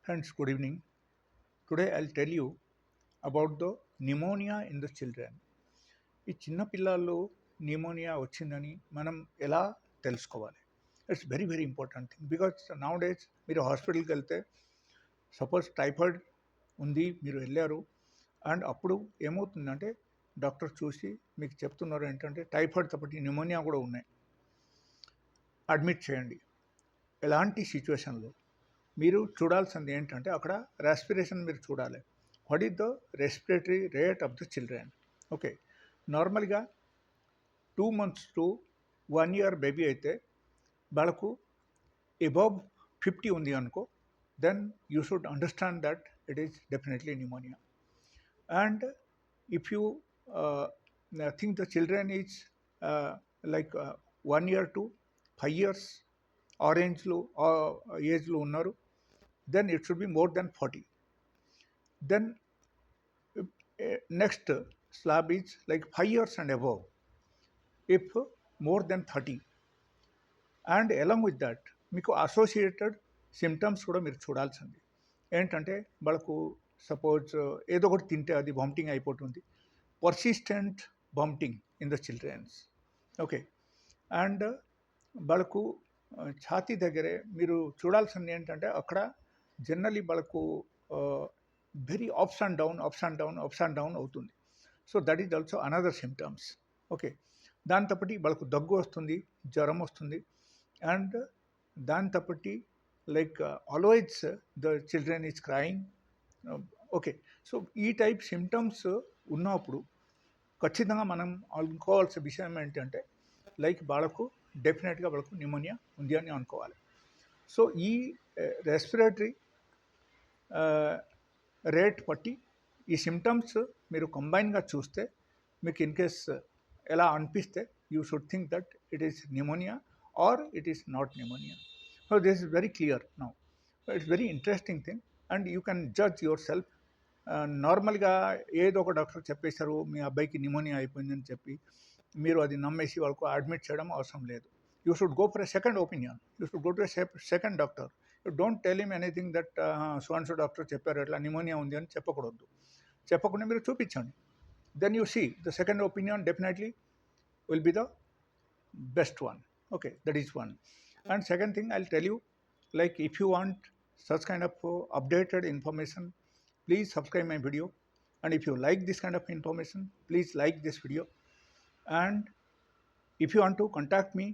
Friends, good evening. Today I'll tell you about the pneumonia in the children. ఈ చిన్న పిల్లల్లో pneumonia వచ్చిందని మనం ఎలా తెలుసుకోవాలి? It's very very important thing because now days మీరు హాస్పిటల్కి వెళ్తే సపోజ్ టైఫాయిడ్ ఉంది మీరు వెళ్ళారు అండ్ అప్పుడు ఏమవుతుందంటే డాక్టర్ చూసి మీకు చెప్తున్నారు ఏంటంటే టైఫాయిడ్తో పాటు న్యూమోనియా కూడా ఉన్నాయి, అడ్మిట్ చేయండి. ఎలాంటి సిచ్యువేషన్లో మీరు చూడాల్సింది ఏంటంటే అక్కడ రెస్పిరేషన్ మీరు చూడాలి. What is the respiratory rate of the children? Okay, నార్మల్గా 2 months టు 1 year బేబీ అయితే వాళ్ళకు అబవ్ 50 ఉంది అనుకో, then you should understand that it is definitely pneumonia. And if you think the children is like 1 year to 5 years ఆరెంజ్లో ఏజ్లో ఉన్నారు, then it should be more than 40. Then next slab is like 5 years and above, if more than 30. And along with that మీకు associated symptoms కూడా మీరు చూడాల్సింది. ఏంటంటే వాళ్ళకు suppose ఏదో ఒకటి తింటే అది వామిటింగ్ అయిపోతుంది, persistent vomiting in the children's. Okay, and వాళ్ళకు ఛాతీ దగ్గరే మీరు చూడాల్సింది ఏంటంటే అక్కడ జనరలీ వాళ్ళకు వెరీ అప్స్ అండ్ డౌన్ అవుతుంది. So that is also another symptoms. Okay, దాంతోపాటి వాళ్ళకు దగ్గు వస్తుంది, జ్వరం వస్తుంది, అండ్ దాంతోపాటి like always the children is crying. Okay, so ఈ టైప్ సిమ్టమ్స్ ఉన్నప్పుడు ఖచ్చితంగా మనం అనుకోవాల్సిన విషయం ఏంటంటే లైక్ వాళ్ళకు డెఫినెట్గా వాళ్ళకు న్యూమోనియా ఉంది అని అనుకోవాలి. సో ఈ రెస్పిరేటరీ రేట్ బట్టి ఈ సిమ్టమ్స్ మీరు కంబైన్గా చూస్తే మీకు ఇన్ కేస్ ఎలా అనిపిస్తే you should think that it is pneumonia or it is not pneumonia. So this is very clear now. It's very interesting thing and you can judge yourself. నార్మల్గా ఏదో ఒక doctor చెప్పేశారు మీ అబ్బాయికి pneumonia అయిపోయిందని చెప్పి మీరు అది నమ్మేసి వాళ్ళకు అడ్మిట్ చేయడం అవసరం లేదు. You should go for a second opinion. You should go to a second doctor. You don't tell him anything that so and so doctor చెప్పారు ఎట్లా న్యూమోనియా ఉంది అని చెప్పకూడదు. చెప్పకుండా మీరు చూపించండి. Then you see the second opinion definitely will be the best one. Okay, that is one. And second thing I'll tell you, like if you want such kind of updated information, please subscribe my video. And if you like this kind of information, please like this video. And if you want to contact me,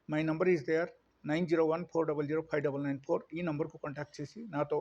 my number is there 9014005994. ఈ నంబర్కు contact చేసి నాతో